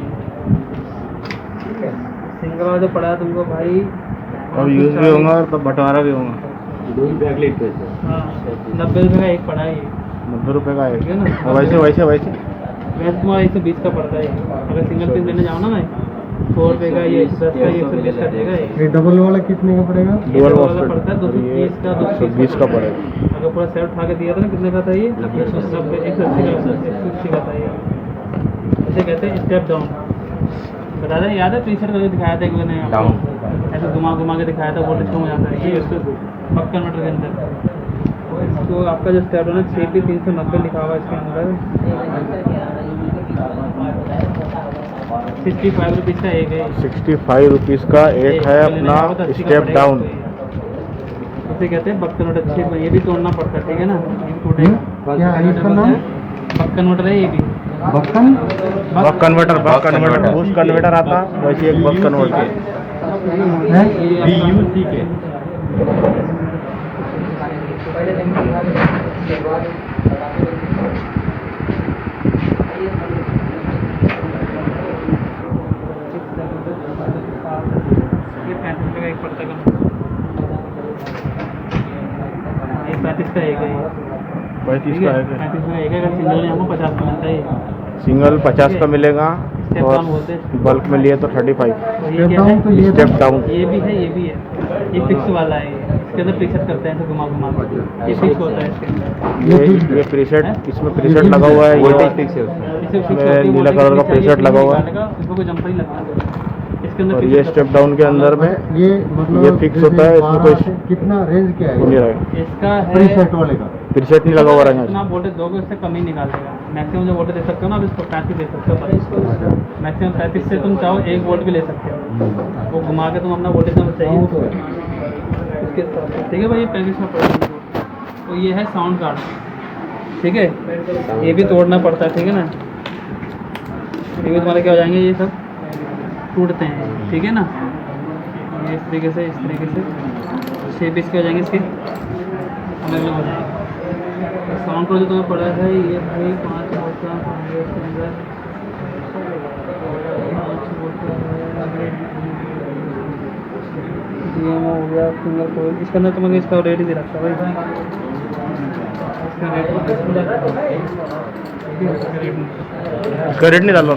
ठीक है। सिंगल वाला जो पड़ा है तुमको भाई अब यूज़ भी होगा और तब बंटवारा भी होगा। दोन बैकलाइट पैसे हाँ 90 रुपये का एक पड़ा है ये 90 रुपये का ठीक है है ना? वैसे वैसे वैसे वैसे तुम्हारा 120 का पड़ता है। अगर सिंगल पीस लेने जाओ ना मैं 100 रुपये का ये 10 का ये 120 का देगा ये। ये डबल वाला कितने का पड़ेगा? डुअल वाला वॉस्पेट पड़ता है 230 का 120 का पड़ेगा। अगर पूरा सेट उठा के दिया था ना कितने का था ये 180 का था ये। इसे कहते हैं स्टेप डाउन। बता दें याद है टी शर्ट का जो दिखाया था एक मैंने Down. ऐसे घुमा घुमा के दिखाया था वोल्टेज कम हो जाता है ये उसको बक कन्वर्टर के अंदर। तो आपका जो स्टेप डाउन है 6390 लिखा हुआ है इसके अंदर 65 रुपीज़ का एक है। 65 रुपीज़ का एक है अपना स्टेप डाउन। उसे कहते हैं बक कन्वर्टर। अच्छे ये भी तोड़ना पड़ता है ठीक है ना, ये भी टूटेगा। क्या है इसका नाम? बक कन्वर्टर है ये भी। बक्कन? बक कन्वर्टर बूस्ट कन्वर्टर आता वैसे एक बक कन्वर्टर है? BUC के ये 35 रुपये का एक पड़ता है। ये 35 का एक है ये। 35 का है 35 का एक है। अगर सिंगल में हमको 50 का मिलता है ये। सिंगल 50 का मिलेगा स्टेप और डाउन बोलते हैं। बल्क में लिए तो 35। और ये स्टेप क्या डाउन है? तो ये स्टेप डाउन ये भी है ये भी है। ये फिक्स वाला है ये। इसके अंदर प्रीसेट करते हैं तो घुमा घुमा के। ये फिक्स होता है इसके अंदर। ये प्रीसेट इसमें प्रीसेट लगा हुआ है वोल्टेज ये फिक्स है उसमें। इसे फिक्स इसमें होती है, नीला voltage कलर का फिक्स है, प्रीसेट ये लगा हुआ है। निकालेगा, इसको कोई जंपर ही लगता है। इसके अंदर और fix ये होता है। स्टेप डाउन के अंदर में ये मतलब ये फिक्स होता है, इसमें 12 कोई से कितना रेंज क्या नहीं है? रहेगा। इसका है प्रीसेट वाले का प्रीसेट नहीं लगा हुआ जितना रहेगा। वोल्टेज दोगे उससे कम ही निकाल देगा। मैक्सिमम जो वोल्टेज दे सकते हो ना आप इसको 35 दे सकते हो। मैक्सिमम 35 से तुम चाहो 1 वोल्ट भी ले सकते हो। वो घुमा के तुम अपना वोल्टेज नंबर चाहिए तो है। उसके हिसाब से। ठीक है भाई, ये 35 का पड़ेगा। तो ये है साउंड कार्ड। ठीक है, ये भी तोड़ना पड़ता है। ठीक है ना, ये भी तुम्हारे क्या हो जाएंगे, ये सब टूटते हैं। ठीक है ना, ये इस तरीके से शेप इसके हो जाएंगे, इसके अलग अलग हो जाएंगे। साउंड कार्ड जो तुम्हें पड़ा है ये भाई 5 वोल्ट का है इसके अंदर। 5 वोल्ट का है, DMO हो गया, सिंगल कोयल। इसके अंदर तुम्हें इसका रेट ही दे रखा है भाई। इसका रेट नहीं डालो।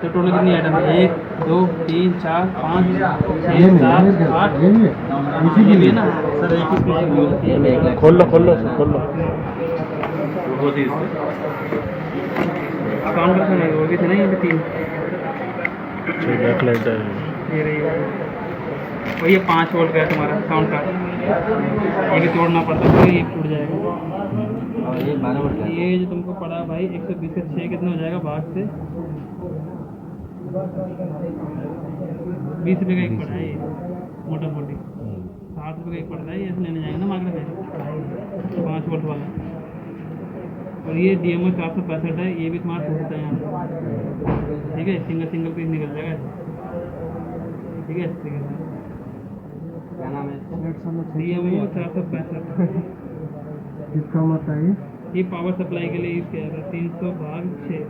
तो टोटल कितनी आइटम है? 1 2 3 4 5 ये 6 नहीं 7 8 ये नहीं है। इसी ये के भी है लिए ना सर, एक ही पीस होती है। खोल लो खोल लो खोल लो। अकाउंट का समय हो गए थे ना ये भी 3। बैक लाइट है ये रही है। और ये 5 वोल्ट का है तुम्हारा साउंड का। ये भी तोड़ना पड़ता है, ये टूट जाएगा। और ये 12 वोल्ट का है। ये जो तुमको पड़ा भाई 120 से 6 कितना हो जाएगा भाग से? 20 रुपये का एक पड़ा है ये, मोटा मोटी 60 रुपये का एक पड़ता है। ये ऐसे लेने जाएंगे ना मार्केट में 5 वोल्ट वाला। और ये DMO 465 है, ये भी तुम्हारा टूटता है यहाँ पे। ठीक है, सिंगल पीस निकल जाएगा ऐसे। ठीक है, इस तरीके से क्या नाम है? DMO 465। किसका मत है? ये पावर सप्लाई के लिए यूज़ किया जाता है। 300 भाग 6,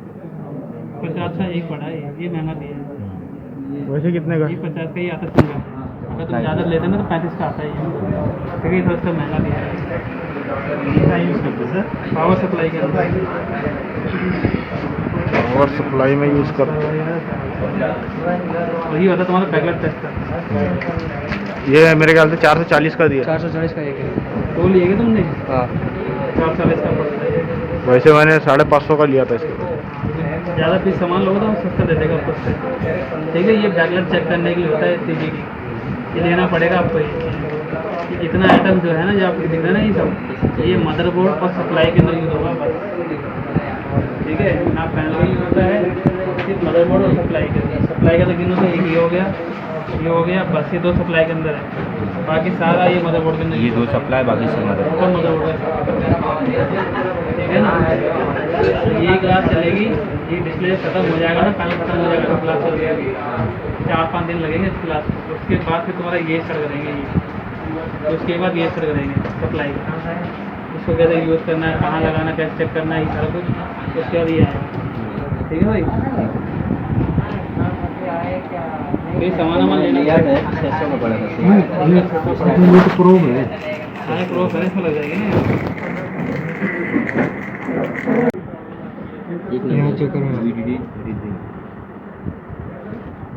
50 का एक पड़ा है ये महंगा दिया है। वैसे कितने का? ये 50 का ही आता सिंगल। अगर तुम ज़्यादा लेते हैं ना तो 35 का आता है ये। ठीक है, थोड़ा सा महंगा दिया है। यूज़ करते सर पावर सप्लाई के अंदर। पावर सप्लाई में यूज़ करते हैं। वही होता है तुम्हारा बैकलाइट टेस्टर। ये मेरे ख्याल से 440 का दिया। 440 का एक है। तो लिएगा तुमने? हाँ 440 का पड़ता है। वैसे मैंने 550 का लिया था इसके। ज़्यादा पीस सामान लोगे तो सस्ता दे देगा ऊपर से। ठीक है, ये बैकलाइट चेक करने के लिए होता है टीवी की। ये लेना पड़ेगा आपको। ये इतना आइटम जो है ना, जो आपको दिख रहा है ना, ये सब ये मदरबोर्ड और सप्लाई के अंदर यूज़ होगा बस। ठीक है ना, पैनल का यूज़ होता है सिर्फ मदरबोर्ड और सप्लाई के अंदर। सप्लाई का तो गिनो तो एक ये हो गया बस। ये 2 सप्लाई के अंदर है, बाकी सारा ये मदरबोर्ड के अंदर। ये 2 सप्लाई बाकी से मदर। ऊपर मदरबोर्ड है। ठीक है ना, ये क्लास चलेगी। ये डिस्प्ले खत्म हो जाएगा ना, पैनल खत्म हो जाएगा तो क्लास चल जाएगी। 4-5 दिन लगेंगे इस क्लास को। उसके बाद फिर तुम्हारा ये स्टार्ट करेंगे ये। उसके बाद ये स्टार्ट करेंगे सप्लाई। उसको कैसे यूज़ करना है, कहाँ लगाना, कैसे चेक करना है, ये सारा कुछ उसके बाद ये है। ठीक है भाई, ये सामान लेना याद है 600 का पड़ा था। ये तो प्रो है। हाँ प्रो है, इसमें लग जाएगी ना। यहाँ चेक करो। VDD रीडिंग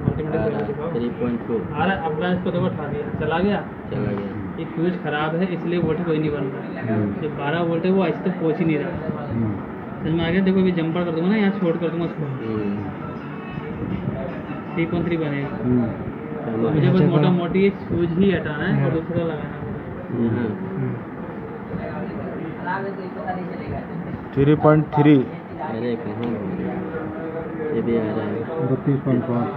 मल्टीमीटर 3.2 आ रहा है। अब मैं इसको देखो उठा दिया, चला गया। चला गया। ये फ्यूज खराब है, इसलिए वोल्टेज कोई नहीं बन रहा है। जो 12 वोल्ट है वो ऐसे तक पहुँच ही नहीं रहा। समझ में आ गया? देखो अभी जंपर कर दूंगा ना, यहाँ छोड़ कर दूंगा उसको, 3.3 बनेगा। मुझे बस मोटा मोटी ये फ्यूज ही हटाना है और दूसरा लगाना है। 3.3 अरे कहाँ ये भी आ रहा है 32.5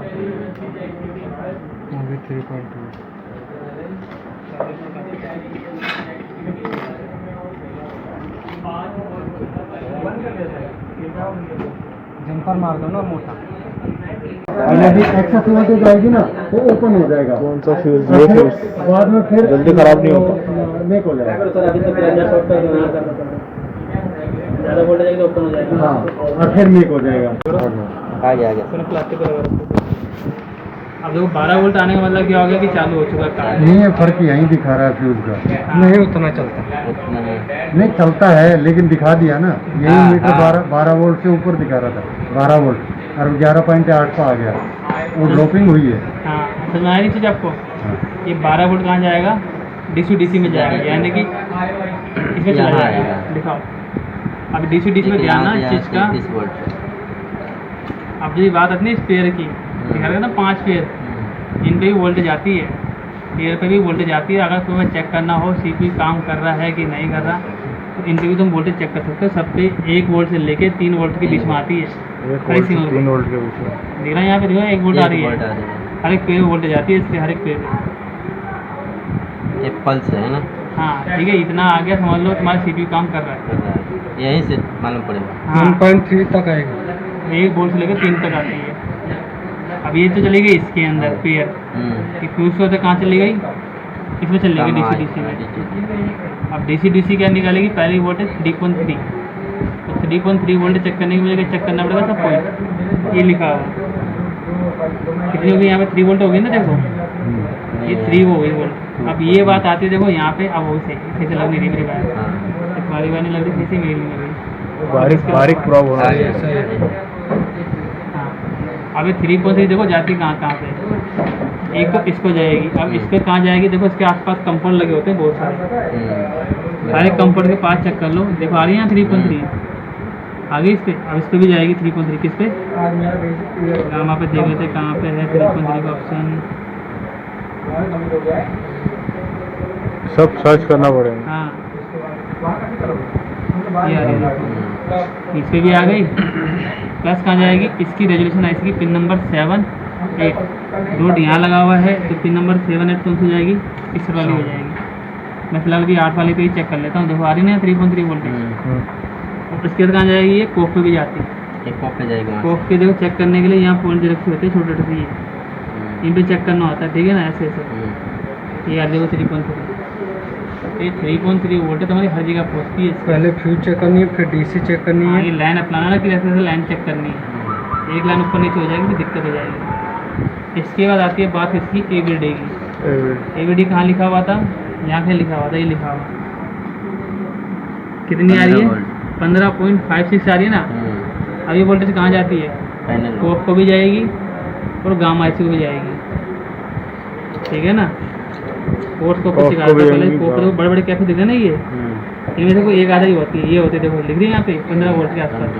अभी 3.2 जंपर मार दो ना मोटा। एक्सेस वोल्टेज जाएगी ना वो ओपन हो जाएगा। कौन सा फ्यूज? ये फ्यूज बाद में फिर जल्दी खराब नहीं होता। मेक हो जाएगा। ज़्यादा वोल्टेज आएगी तो ओपन हो जाएगा। हाँ और फिर मेक हो जाएगा। आ गया उसने प्लास्टिक को लगा रखा। अब देखो 12 वोल्ट आने का मतलब क्या हो गया कि चालू हो चुका है कार। नहीं है फर्क यहीं दिखा रहा है फ्यूज का। नहीं उतना चलता उतना है। नहीं चलता है लेकिन दिखा दिया ना यही हाँ, मीटर हाँ। 12 वोल्ट से ऊपर दिखा रहा था 12 वोल्ट और 11.8 पर आ गया वो ड्रॉपिंग हुई है। हाँ समझ में आ रही चीज़ आपको? हाँ। ये 12 वोल्ट कहाँ जाएगा? DC में जाएगा, यानी कि इसमें चला यहाँ जाएगा। आएगा। दिखाओ अब DC में ध्यान ना इस चीज़ का। 30 वोल्ट अब जो ये बात आती है स्पेयर की, दिखा रहे ना 5 पेयर, इन पे भी वोल्टेज आती है, पेयर पे भी वोल्टेज आती है। अगर तुम्हें चेक करना हो CPU काम कर रहा है कि नहीं कर रहा, तो इन पे भी तुम वोल्टेज चेक कर सकते हो। सब पे 1 वोल्ट से लेके 3 वोल्ट के बीच में आती है। 1 वोल्ट से 3 वोल्ट के बीच में। देख रहे हैं यहाँ पे, देखो 1 वोल्ट आ रही है। वोल्ट आ रही है। हर एक पेयर वोल्टेज आती है, इससे हर एक पेयर पे। ये पल्स है ना हाँ ठीक है, इतना आ गया समझ लो तुम्हारा CPU काम कर रहा है। कर रहा है। यहीं से मालूम पड़ेगा। हाँ 1.3 तक आएगा। 1 वोल्ट से लेकर 3 तक आती है। अब ये तो चली गई इसके अंदर पेयर, कि फ्यूज से कहाँ चली गई? इसमें चली गई DC में। अब DC क्या निकालेगी? पहली वोल्टेज 3.3, तो 3.3 वोल्ट चेक करने के मुझे चेक करना पड़ेगा सब पॉइंट। ये लिखा हुआ कितनी होगी यहाँ पे? 3 वोल्ट होगी ना, देखो ये 3 हो गई वोल्ट। अब ये बात आती है देखो यहाँ पे, अब वो सही से लग नहीं रही मेरी बात, बारी बारी नहीं लग रही, सही मेरी नहीं लग रही। बारीक प्रॉब होना चाहिए। हाँ अब ये 3.3 देखो जाती कहाँ पे? एक तो इसको जाएगी, अब इस पे कहाँ जाएगी? देखो इसके आसपास कंपाउंड लगे होते हैं बहुत सारे कंपाउंड के पास चेक कर लो, देखो आ रही है यहाँ 3.3 आगे इस पे। अब इस पे भी जाएगी 3.3, किस पे? गामा पे देख लेते कहाँ पे है 3.3 का ऑप्शन। सब सर्च करना पड़ेगा। हाँ ये आ रही है, इस पे भी आ गई। प्लस कहाँ जाएगी? इसकी रेजोल्यूशन है इसकी पिन नंबर 7, 8 डॉट यहाँ लगा हुआ है, तो पिन नंबर 7, 8 कौन सी जाएगी? इस वाली हो जाएगी। मैं फिलहाल भी 8 वाले पे ही चेक कर लेता हूँ। देखो आ रही ना 3.3 वोल्टेज। इसके बाद कहाँ जाएगी? ये कोक पे भी जाती है। एक कॉप पे जाएगा वहाँ कोक के देखो चेक करने के लिए यहाँ पॉइंट रखे होते हैं छोटे छोटे, ये इन पे चेक करना होता है, ठीक है ना, ऐसे ऐसे। ये यार देखो 3.3, ये 3.3 वोल्ट तुम्हारी हर जगह पहुँचती है। पहले फ्यूज चेक करनी है, फिर DC चेक करनी हाँ है। ये लाइन अपनाना ना कि ऐसे ऐसे लाइन चेक करनी है। एक लाइन ऊपर नीचे हो जाएगी तो दिक्कत हो जाएगी। इसके बाद आती है बात इसकी AVD की। AVD कहाँ लिखा हुआ था? यहाँ पे लिखा हुआ था, ये लिखा हुआ। कितनी आ रही है? 15.56 आ रही है ना। अब ये वोल्टेज कहाँ जाती है? पैनल कोक को भी जाएगी और गामा IC को भी जाएगी, ठीक है ना। कोर्स को कोक सिखा को भी था पहले। जाएगी, कोक को बड़े बड़े कैफे दिख रहे हैं ना, ये इनमें से कोई एक आधा ही होती है। ये होती है देखो, लिख रही है यहाँ पे 15 वोल्ट के आसपास।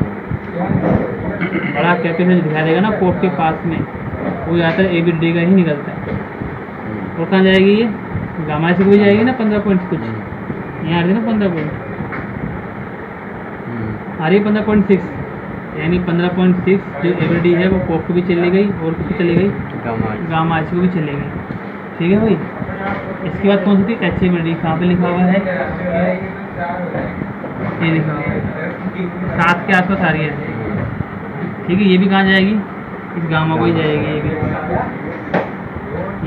बड़ा कैफे से दिखा देगा ना कोक के पास में, वो आता है AVD का ही निकलता है। और कहाँ जाएगी ये? गामा IC को भी जाएगी ना 15 पॉइंट कुछ। यहाँ आ रही है ना 15 पॉइंट, आ रही है 15.6, यानी 15.6 जो AVD है वो कोक को भी चली गई और किसको चली गई? गामा IC को भी चली गई, ठीक है भाई। इसके बाद कौन सी थी? HAVD। कहाँ पे लिखा हुआ है? ये लिखा हुआ है 7 के आसपास आ रही है, ठीक है। ये भी कहाँ जाएगी? इस गामा को ही जाएगी ये भी।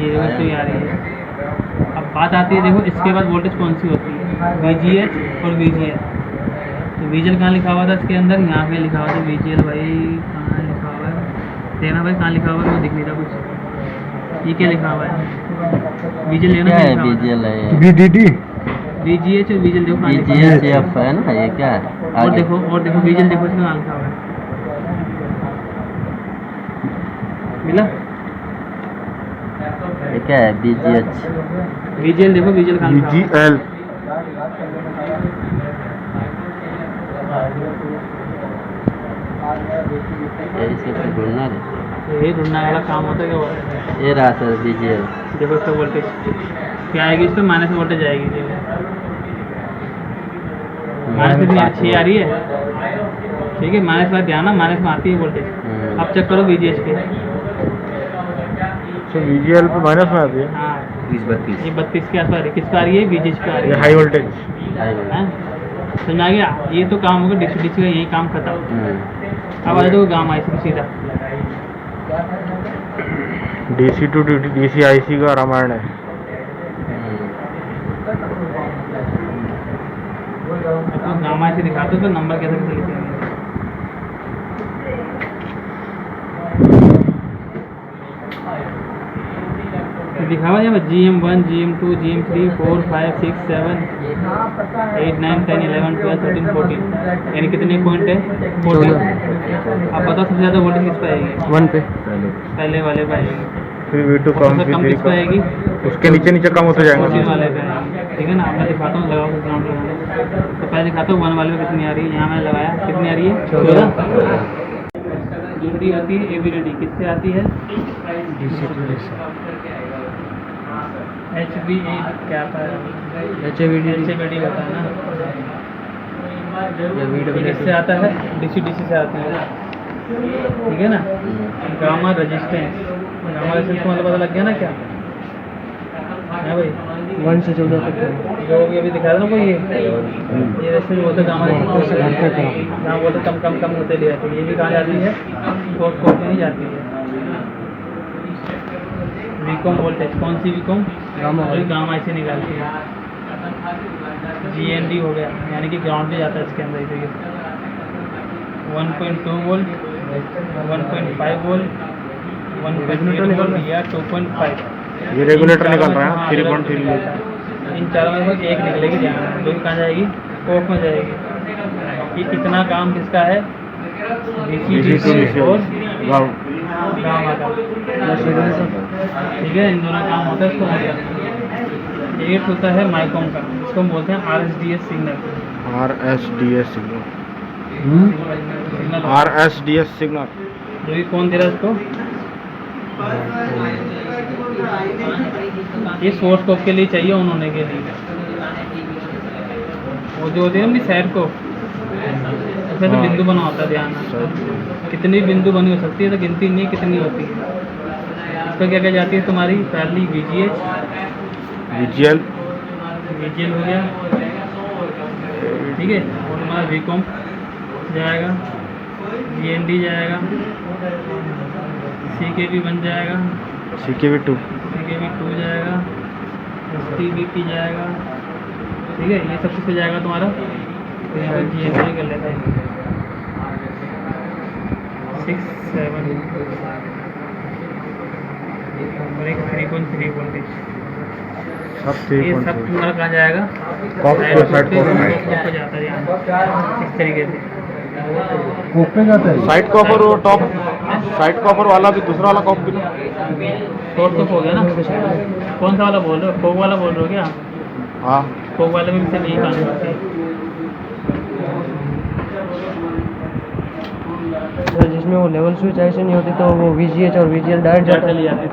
ये देखो तो ये आ रही है। अब बात आती है देखो इसके बाद वोल्टेज कौन सी होती है? VGH और VGL। तो VGL कहाँ लिखा हुआ था इसके अंदर? यहाँ पे लिखा हुआ था VGL भाई, कहाँ लिखा हुआ है? देखना भाई कहाँ लिखा हुआ है, वो दिख नहीं रहा कुछ। ये क्या लिखा हुआ है? VGL लेना क्या है? लिखा हुआ है। BGL है VDD VGH और VGL देखो कहाँ लिखा है। BGHF है ना, ये क्या है? और देखो VGL देखो इसमें कहाँ लिखा हुआ है। मिला? ये क्या है? BGH। VGL देखो, VGL कहाँ लिखा हुआ है। BGL यही सब तो ढूंढना है। यही ढूंढने वाला काम होता है क्या हुआ? ये रहा सर BGL। देखो इसका वोल्टेज क्या आएगी, इस पर माइनस वोल्टेज आएगी। देखो माइनस कितनी अच्छी आ रही है, ठीक है। माइनस बात ध्यान ना, माइनस में आती है वोल्टेज। अब चेक करो VGH पे। तो VGL पे माइनस में आती है। हाँ 30-32। ये 32 के आसपास है। किस पे आ रही है? VGH पे आ रही ये है। High voltage. हैं? समझ आ गया? ये तो काम होगा DC का, यही काम खत्म। अब आ जाओ गामा IC पे सीधा। DC टू DC IC का रामायण है। तो गामा IC दिखाते हो तो नंबर कैसे कैसे लिखेंगे। दिखा हुआ है GM1 GM2 GM3 4 5 6 7 8 9 10 11 12 13 14, यानी कितने पॉइंट है? 14। अब बताओ सबसे ज़्यादा वोल्टेज किस पे आएगी? 1 पे। पहले वाले पे आएगी। फिर V2 कम, सबसे फिर कम 3 किस पे आएगी? उसके नीचे नीचे कम होते जाएंगे। 14 वाले पे आएगी, ठीक है ना। अब मैं दिखाता हूँ, लगाओ ग्राउंड लगाने। तो पहले दिखाता हूँ 1 वाले पे कितनी आ रही है। यहाँ मैंने लगाया, कितनी आ रही है? 14। दूसरी आती है AVDD, किससे आती है? HVA क्या आता है? HVD बताना। किससे आता है? DC से आती है, ठीक है ना। गामा रेजिस्टेंस, गामा रेजिस्टेंस को मतलब पता लग गया ना क्या है भाई? 1 से 14 तक। जो अभी दिखा रहा ना कोई, ये रेजिस्टेंस बोलते गामा रेजिस्टेंस। जहाँ बोलते कम होते ले जाती है। ये भी कहाँ जाती है? कोर्ट में ही जाती है। वीकॉम वोल्टेज, कौन सी वीकॉम? गामा IC निकालती है। GND हो गया, यानी कि ग्राउंड पे जाता है इसके अंदर। इसे 1.2 वोल्ट, 1.5 वोल्ट, 1.8 वोल्ट या 2.5। ये रेगुलेटर निकल रहा है 3.3 वोल्ट। इन चारों में से एक निकलेगी, ध्यान रखना। जो भी कहाँ जाएगी? कोर्ट में जाएगी। कि इतना काम किसका है? DC और गामा का, ठीक है। इन दोनों काम होता है इसको होता है। एक होता है माइकॉम का, इसको हम बोलते हैं RSDS signal. RSDS signal. RSDS signal. जो कि कौन दे रहा है इसको? ये सोर्स कोप के लिए चाहिए, ऑन होने के लिए। वो जो होती है ना साइड को, उसमें तो बिंदु बना होता है, ध्यान रखना। कितनी बिंदु बनी हो सकती है तो गिनती नहीं है कितनी होती है। इसको क्या क्या जाती है तुम्हारी? पहली VGH, VGL हो गया, ठीक है। और तुम्हारा वीकॉम जाएगा, GND जाएगा, CKB बन जाएगा, CKB2 जाएगा, STBT जाएगा, ठीक है। ये सब कुछ जाएगा तुम्हारा। तो यहाँ पर GND कर लेते हैं 6 7 और एक 3.3 वोल्टेज। सब ये सब 3.3 तुम्हारा कहाँ जाएगा? कॉप पे, साइड कॉप में। को जाता है यहाँ, इस तरीके से। कोप पे जाता है। साइड कॉपर और टॉप, साइड कॉपर वाला भी, दूसरा वाला कॉप भी। शॉर्ट कप हो गया ना। कौन सा वाला बोल रहे हो? कोक वाला बोल रहे हो क्या? हाँ कोक वाले में भी सिर्फ यही काम करते हैं। जिसमें वो लेवल स्विच ऐसे नहीं होती तो वो VGH और VGL डायरेक्ट जाता चली है। जाती है।